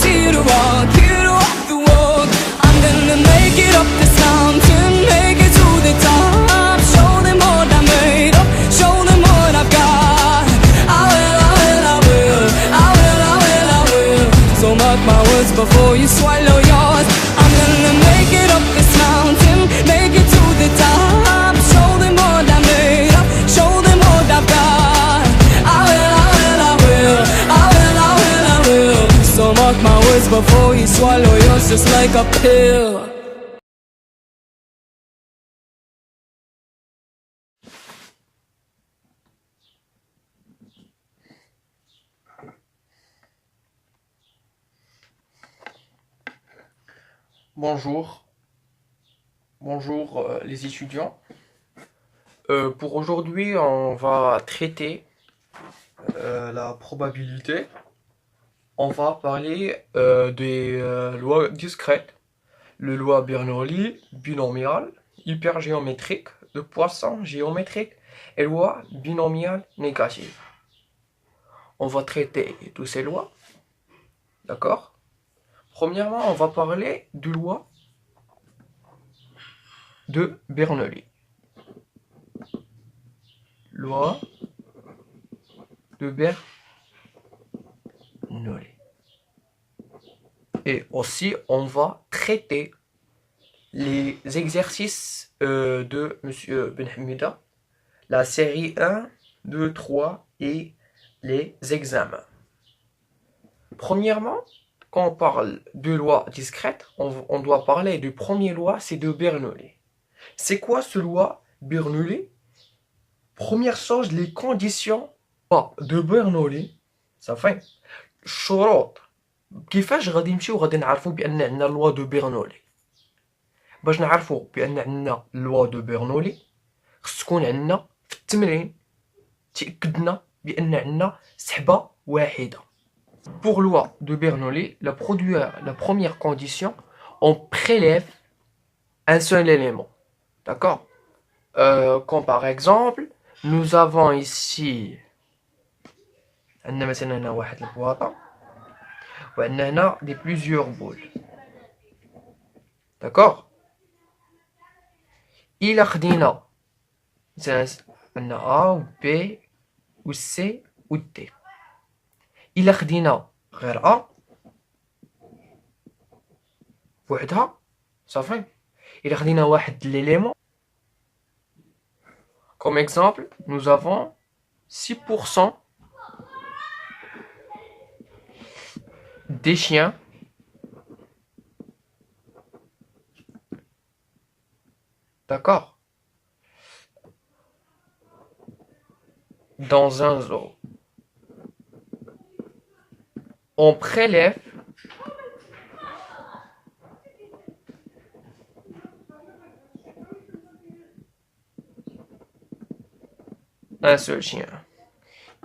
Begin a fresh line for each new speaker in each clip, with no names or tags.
here to walk the walk. I'm gonna make it up this mountain, make it to the top. Show them what I'm made of, show them what I've got. I will, I will, I will, I will, I will, I will. So mark my words before you swallow yours. I'm gonna make it up this mountain, make it to the top. Show them what I'm made of, show them what I've got. I will, I will, I will, I will, I will, I will. So mark my words before you swallow yours, just like a pill.
Bonjour, les étudiants. Pour aujourd'hui, on va traiter la probabilité. On va parler des lois discrètes, les lois Bernoulli, binomiales, hypergéométriques, de Poisson géométrique et lois binomiales négatives. On va traiter toutes ces lois, d'accord? Premièrement, on va parler de loi de Bernoulli. Loi de Bernoulli. Et aussi, on va traiter les exercices de M. Benhamida, la série 1, 2, 3 et les examens. Premièrement, quand on parle de loi discrète, on doit parler du premier loi, c'est de Bernoulli. C'est quoi ce loi Bernoulli? Première chose, les conditions de Bernoulli. Ça fait الشروط كيفاش غادي نمشيو غادي نعرفوا بان عندنا لوا دو بيرنولي. باش نعرفوا بان عندنا لوا دو بيرنولي خص تكون عندنا في التمرين تاكدنا بان عندنا سحبه واحده. Pour loi de Bernoulli, la première condition, on prélève un seul élément. D'accord? Comme par exemple, nous avons ici des plusieurs boules. D'accord? Il a خدينا A ou B ou C ou D. إلا خدينا غير A بوحدها صافي. إلا خدينا واحد l'élément, comme exemple, nous avons 6% des chiens d'accord dans un zoo. On prélève un seul chien.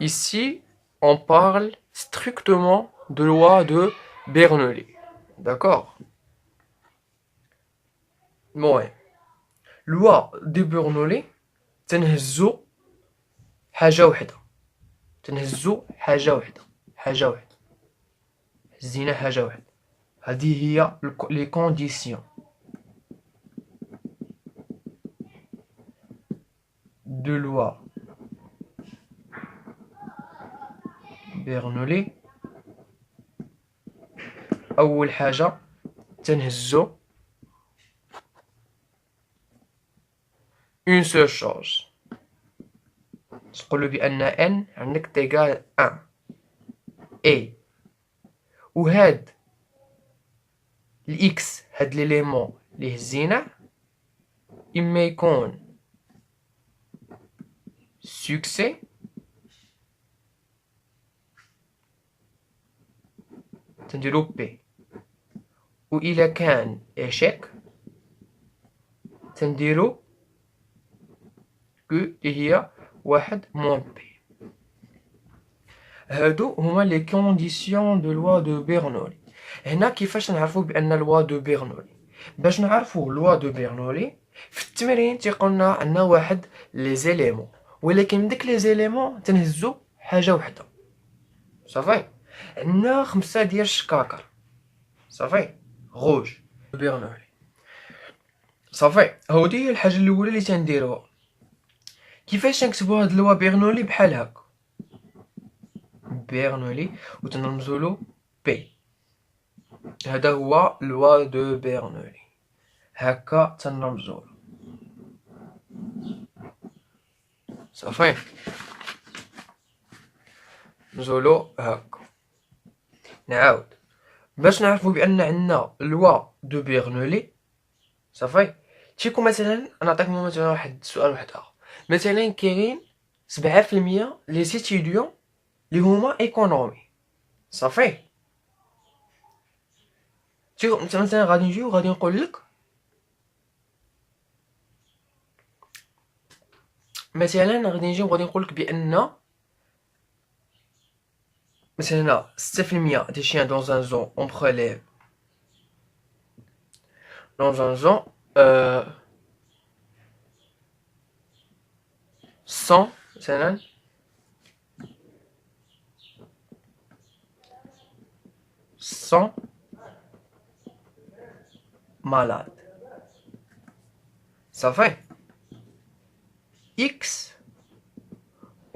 Ici, on parle strictement de loi de Bernoulli. D'accord? Ouais. Loi de Bernoulli, تنهزو حاجة وحدة. تنهزو حاجة وحدة. حاجة وحدة. هزينا حاجة واحدة. هذه هي les conditions de loi Bernoulli. أول حاجة تنهزو une seule chose. تقولوا بأن n عندك تيغال 1 et وهاد الاكس هاد ليليمون اللي هزيناه اما يكون سوكسي تنديرو بي، وإلا كان إشيك تنديرو كو اللي هي واحد موان بي. هادو هما لي كونديسيون دو لوا دو بيرنولي. هنا كيفاش نعرفو بان لوا دو بيرنولي؟ باش نعرفو لوا دو بيرنولي في التمرين تيقولنا عندنا واحد لي زيليمون، ولكن من ديك لي زيليمون تنهزو حاجه وحده صافي. عندنا 5 ديال الشكاكر صافي روج بيرنولي. صافي هودي هي الحاجه الاولى اللي تنديروها. كيفاش نكتبوا هاد لوا بيرنولي بحال هكا بيرنولي وتنرمزوا له بي. هذا هو لوا دو بيرنولي هكا تنرمزوا له. صافي نزولو هكا. نعاود باش نعرفوا بان عندنا لوا دو بيرنولي. صافي تيكون مثلا نعطيكم مثلا واحد السؤال واحد اخر. مثلا كاين 7% لي سيتيديون اللي هما ايكونومي. صافي انت مثلا غادي نجيو غادي نقول لك مثلا غادي نجيو غادي نقول لك بان مثلا 6% des chiens dans un zoo on prélève dans un zoo 100 مثلا 100 malades. صافي X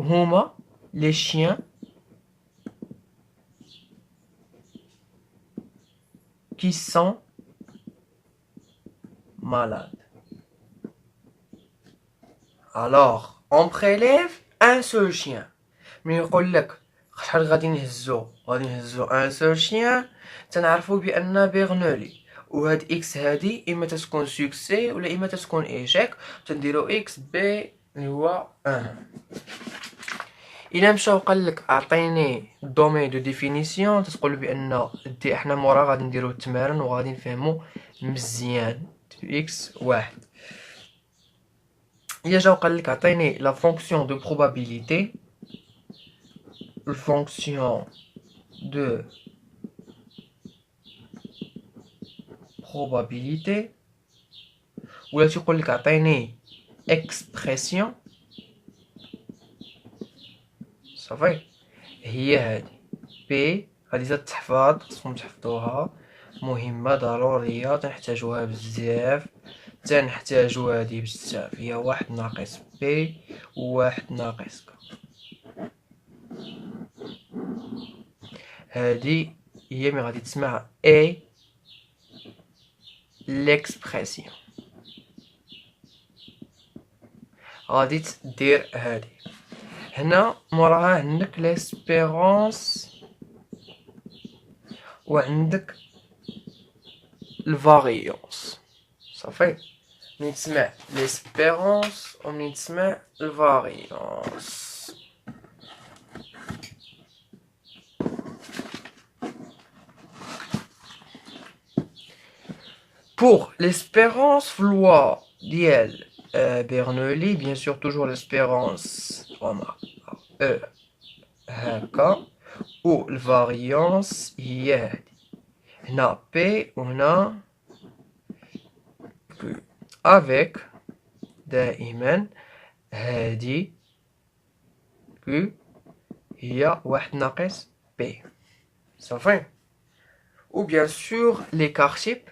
هما les chiens qui sont malades. Alors on prélève un seul chien. من يقول لك شحال غادي نهزو ان سول شيان تنعرفو بان بيرنولي. وهاد اكس هادي اما تكون سوكسي ولا اما تكون ايشيك تنديرو اكس بي اللي هو 1. الا مشى وقال لك اعطيني دومين دو ديفينيسيون تتقول بان دي احنا مورا غادي نديرو التمارين وغادي نفهمو مزيان اكس 1. الا جا وقال لك اعطيني لا فونكسيون دو بروبابيليتي fonction de probabilité ولا تيقول لك عطيني expression. صافي هي هذه بي غادي تحفظ خصكم تحفظوها مهمه ضروريه تنحتاجوها بزاف تنحتاجو هذه بزاف. هي 1 ناقص بي و1 ناقص ك. هذه هي مي غادي تسمع اي ليكسبرسيون. غادي تدير هذه هنا موراها عندك ليسبيرونس وعندك الفاريونس. صافي منين تسمع ليسبيرونس ومنين تسمع الفاريونس. Pour l'espérance loi d'IL Bernoulli, bien sûr toujours l'espérance هكا و الفاريونس هي هادي. هنا بي و هنا كو افيك دائما هادي كو هي 1 ناقص بي. صافي و bien sûr l'écart type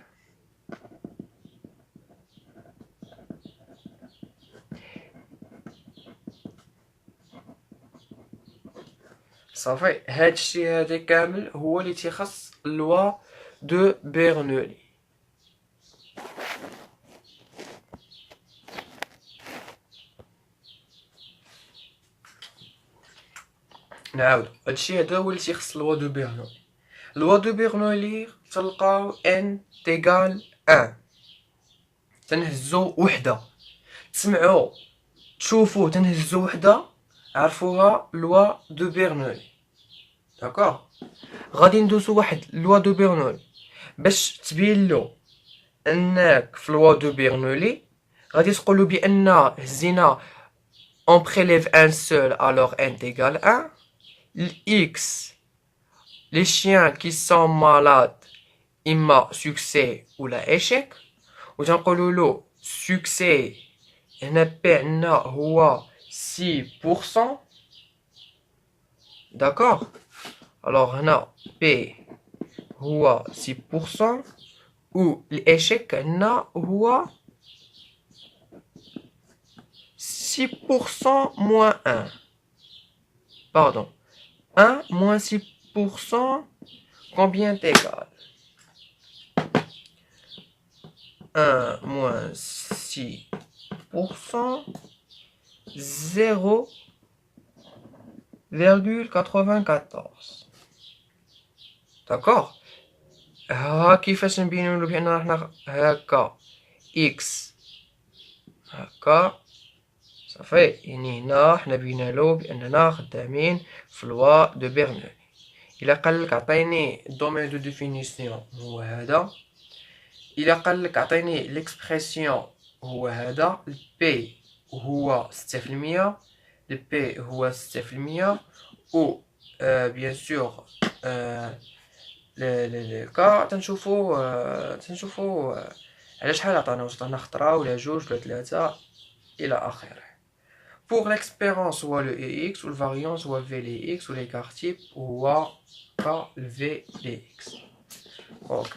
صافي هادشي هذا كامل هو اللي تيخص لوا دو بيرنولي. نعاود هادشي هذا هو اللي تيخص لوا دو بيرنولي. لوا دو بيرنولي تلقاو ان تيغال 1 تنهزو وحده. تسمعوا تشوفوا تنهزو وحده عرفوها لوا دو بيرنولي. داكوغ غادي ندوزو واحد لوا دو بيرنولي باش تبين له انك في لوا دو بيرنولي غادي تقولوا بان هزينا on prélève un seul alors n égale 1. X les chiens qui sont malades اما succès ولا échec وتنقولوا له succès هنا بي عندنا هو 6%. D'accord. Alors هنا P هو 6% و الاشيك عندنا هو 6% moins 1. Pardon. 1 moins 6%, combien égal? 1 moins 6%, 0,94. D'accord? كيفاش نبينو بأن راح هكا إكس هكا صافي، يعني هنا حنا بينالو بأننا خدامين في لوا دو برنولي. إلا قالك عطيني الدومين دو ديفينيسيون هو هذا، إلا قالك عطيني ليكسبرسيون هو هذا، البي هو 6%، البي هو 6%، و بيان سور كا تنشوفو على شحال عطانا، واش عطانا خطرة ولا جوج ولا ثلاثة إلى آخره. Pour l'expérience هو le EX و الفاريانس هو V les X و l'écart type هو K V les X. Ok.